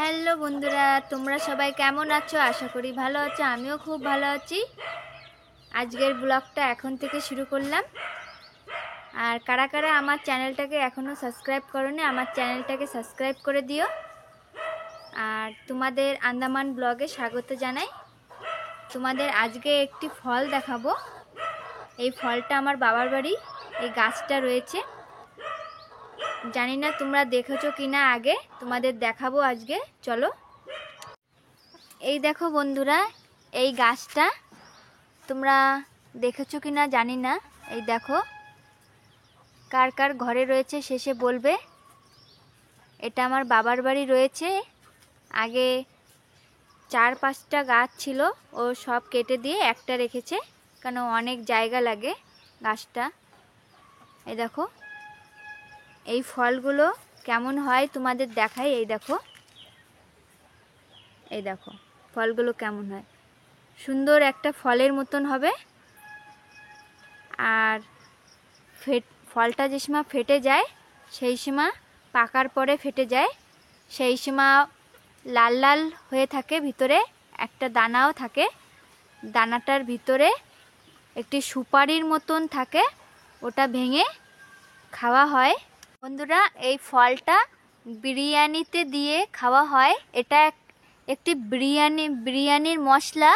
Hello বন্ধুরা, তোমরা সবাই কেমন আছো? আশা করি ভালো আছো। আমিও খুব ভালো আছি। আজকের ব্লগটা এখন থেকে শুরু করলাম। আর কারা কারা আমার চ্যানেলটাকে এখনও সাবস্ক্রাইব করোনি, আমার চ্যানেলটাকে সাবস্ক্রাইব করে দিও। আর তোমাদের আন্দামান ব্লগে স্বাগত জানাই। তোমাদের আজকে একটি ফল দেখাবো। এই ফলটা আমার বাবার বাড়ি, এই গাছটা রয়েছে। জানি না তোমরা দেখেছো কিনা, আগে তোমাদের দেখাবো আজকে। চলো। এই দেখো বন্ধুরা, এই গাছটা তোমরা দেখেছো কিনা জানি না। এই দেখো, কার কার ঘরে রয়েছে শেষে বলবে। এটা আমার বাবার বাড়ি রয়েছে। আগে 4-5টা গাছ ছিল, ও সব কেটে দিয়ে একটা রেখেছে, কেন অনেক জায়গা লাগে গাছটা। এই দেখো, এই ফলগুলো কেমন হয় তোমাদের দেখাই। এই দেখো, এই দেখো ফলগুলো কেমন হয়। সুন্দর একটা ফলের মতন হবে। আর ফলটা যে সময় ফেটে যায়, সেই সময় পাকার পরে ফেটে যায়, সেই সময় লাল লাল হয়ে থাকে, ভিতরে একটা দানাও থাকে। দানাটার ভিতরে একটি সুপারির মতন থাকে, ওটা ভেঙে খাওয়া হয়। বন্ধুরা, এই ফলটা বিরিয়ানিতে দিয়ে খাওয়া হয়। এটা একটি বিরিয়ানির মশলা।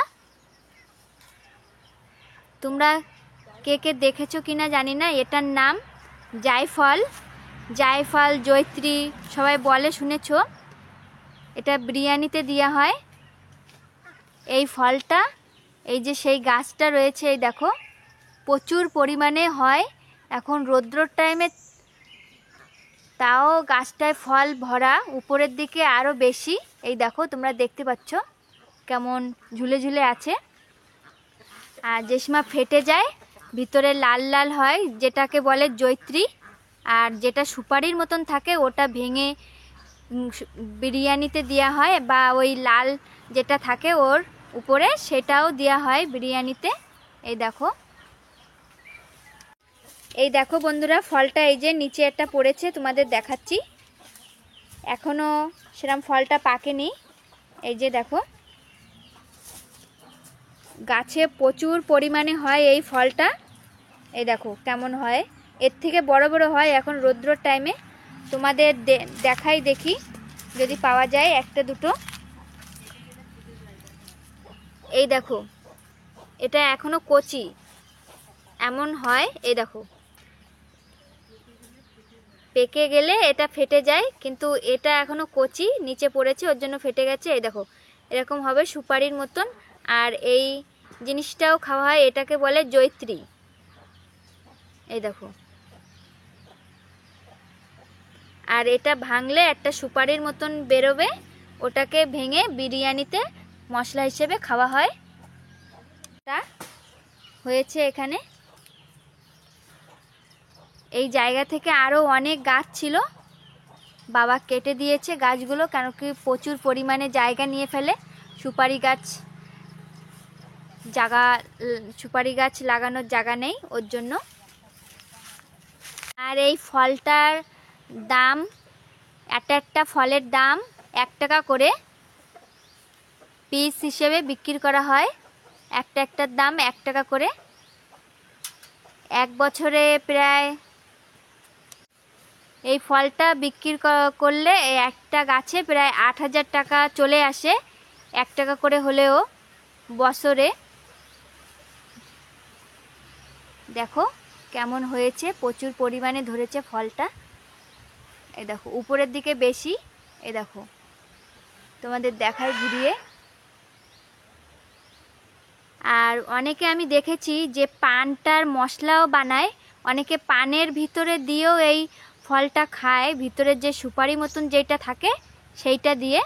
তোমরা কে কে দেখেছো কিনা জানি না। এটার নাম জায়ফল, জয়ত্রী সবাই বলে, শুনেছো। এটা বিরিয়ানিতে দেওয়া হয়। এই ফলটা, এই যে সেই গাছটা রয়েছে, এই দেখো প্রচুর পরিমাণে হয়। এখন রৌদ্রর টাইমে তাও গাছটায় ফল ভরা, উপরের দিকে আরও বেশি। এই দেখো, তোমরা দেখতে পাচ্ছ কেমন ঝুলে ঝুলে আছে। আর যে সময় ফেটে যায়, ভিতরে লাল লাল হয়, যেটাকে বলে জয়ত্রী। আর যেটা সুপারির মতন থাকে, ওটা ভেঙে বিরিয়ানিতে দেওয়া হয়, বা ওই লাল যেটা থাকে ওর উপরে, সেটাও দেওয়া হয় বিরিয়ানিতে। এই দেখো, এই দেখো বন্ধুরা, ফলটা এই যে নিচে একটা পড়েছে, তোমাদের দেখাচ্ছি। এখনও সেরকম ফলটা পাকেনি। এই যে দেখো, গাছে প্রচুর পরিমাণে হয় এই ফলটা। এই দেখো কেমন হয়, এর থেকে বড় বড় হয় এখন রৌদ্রর টাইমে। তোমাদের দেখাই, দেখি যদি পাওয়া যায় একটা দুটো। এই দেখো, এটা এখনো কচি, এমন হয়। এই দেখো, পেকে গেলে এটা ফেটে যায়, কিন্তু এটা এখনো কচি, নিচে পড়েছে, ওর জন্য ফেটে গেছে। এই দেখো, এরকম হবে সুপারির মতন। আর এই জিনিসটাও খাওয়া হয়, এটাকে বলে জয়ত্রী। এই দেখো, আর এটা ভাঙলে একটা সুপারির মতন বেরোবে, ওটাকে ভেঙে বিরিয়ানিতে মশলা হিসেবে খাওয়া হয়। তা হয়েছে এখানে। এই জায়গা থেকে আরও অনেক গাছ ছিল, বাবা কেটে দিয়েছে গাছগুলো, কেন কি প্রচুর পরিমাণে জায়গা নিয়ে ফেলে। সুপারি গাছ লাগানোর জায়গা নেই, ওর জন্য। আর এই ফলটার দাম, একটা ফলের দাম 1 টাকা করে পিস হিসেবে বিক্রি করা হয়। একটার দাম 1 টাকা করে। 1 বছরে প্রায় এই ফলটা বিক্রি করলে একটা গাছে প্রায় 8,000 টাকা চলে আসে, 1 টাকা করে হলেও বছরে। দেখো কেমন হয়েছে, প্রচুর পরিমাণে ধরেছে ফলটা। এই দেখো উপরের দিকে বেশি। এই দেখো, তোমাদের দেখাই ঘুরিয়ে। আর অনেকে আমি দেখেছি যে পানটার মশলাও বানায়, অনেকে পানের ভিতরে দিয়েও এই ফলটা খায়, ভিতরের যে সুপারি মতন যেটা থাকে সেইটা দিয়ে।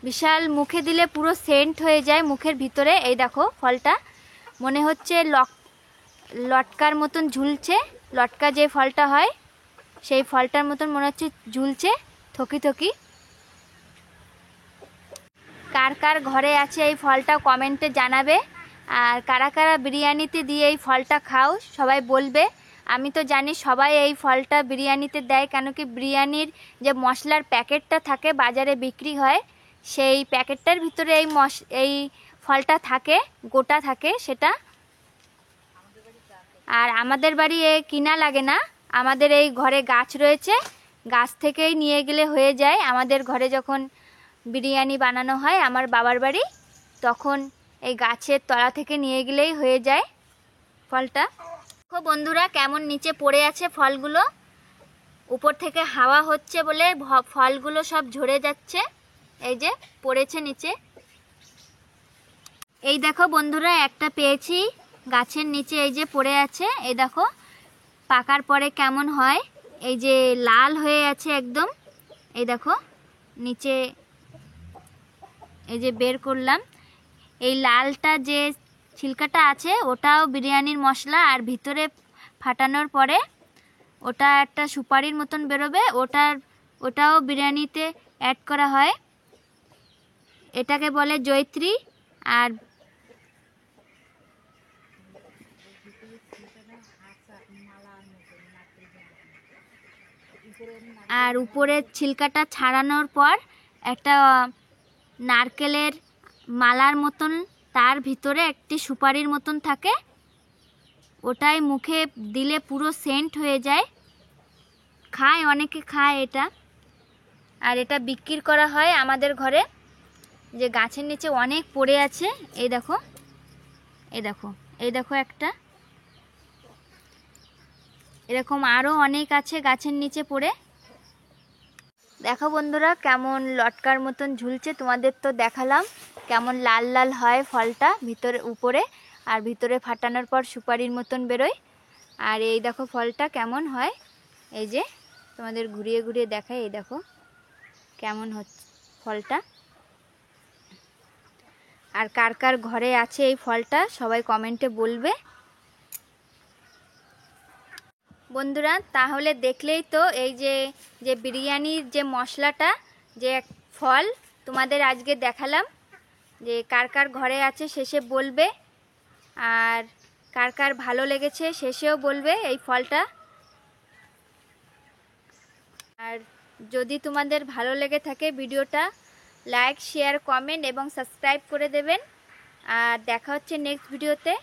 বিশাল, মুখে দিলে পুরো সেন্ট হয়ে যায় মুখের ভিতরে। এই দেখো ফলটা মনে হচ্ছে লটকার মতন ঝুলছে। লটকা যে ফলটা হয়, সেই ফলটার মতন মনে হচ্ছে ঝুলছে থকি থকি। কার কার ঘরে আছে এই ফলটা কমেন্টে জানাবে। আর কারা কারা বিরিয়ানিতে দিয়ে এই ফলটা খাও, সবাই বলবে। আমি তো জানি সবাই এই ফলটা বিরিয়ানিতে দেয়, কেন কি বিরিয়ানির যে মশলার প্যাকেটটা থাকে বাজারে বিক্রি হয়, সেই প্যাকেটটার ভিতরে এই ফলটা থাকে, গোটা থাকে সেটা। আর আমাদের বাড়ি কিনা লাগে না, আমাদের এই ঘরে গাছ রয়েছে, গাছ থেকেই নিয়ে গেলে হয়ে যায়। আমাদের ঘরে যখন বিরিয়ানি বানানো হয় আমার বাবার বাড়ি, তখন এই গাছের তলা থেকে নিয়ে গেলেই হয়ে যায় ফলটা। দেখো বন্ধুরা কেমন নিচে পড়ে আছে ফলগুলো, উপর থেকে হাওয়া হচ্ছে বলে ফলগুলো সব ঝরে যাচ্ছে, এই যে পড়েছে নিচে। এই দেখো বন্ধুরা একটা পেয়েছি গাছের নিচে, এই যে পড়ে আছে। এই দেখো পাকার পরে কেমন হয়, এই যে লাল হয়ে আছে একদম। এই দেখো নিচে এই যে বের করলাম, এই লালটা যে ছিলকাটা আছে ওটাও বিরিয়ানির মশলা, আর ভিতরে ফাটানোর পরে ওটা একটা সুপারির মতন বেরোবে, ওটাও বিরিয়ানিতে অ্যাড করা হয়। এটাকে বলে জয়িত্রী। আর উপরের ছিলকাটা ছাড়ানোর পর একটা নারকেলের মালার মতন, তার ভিতরে একটি সুপারির মতন থাকে, ওটাই মুখে দিলে পুরো সেন্ট হয়ে যায়। খায়, অনেকে খায় এটা। আর এটা বিক্রি করা হয় আমাদের ঘরে, যে গাছের নিচে অনেক পড়ে আছে। এই দেখো, এই দেখো, এই দেখো একটা, এরকম আরও অনেক আছে গাছের নিচে পড়ে। দেখো বন্ধুরা কেমন লটকার মতন ঝুলছে, তোমাদের তো দেখালাম কেমন লাল লাল হয় ফলটা ভিতরে উপরে, আর ভিতরে ফাটানোর পর সুপারির মতন বেরোয়। আর এই দেখো ফলটা কেমন হয়, এই যে তোমাদের ঘুরিয়ে ঘুরিয়ে দেখায়, এই দেখো কেমন হচ্ছে ফলটা। আর কার কার ঘরে আছে এই ফলটা সবাই কমেন্টে বলবে। বন্ধুরা তাহলে দেখলেই তো এই যে বিরিয়ানির যে মশলাটা, যে ফল তোমাদের আজকে দেখালাম, যে কার কার ঘরে আছে শেষে বলবে, আর কার কার ভালো লেগেছে শেষেও বলবে এই ফলটা। আর যদি তোমাদের ভালো লেগে থাকে ভিডিওটা লাইক, শেয়ার, কমেন্ট এবং সাবস্ক্রাইব করে দেবেন। আর দেখা হচ্ছে নেক্সট ভিডিওতে।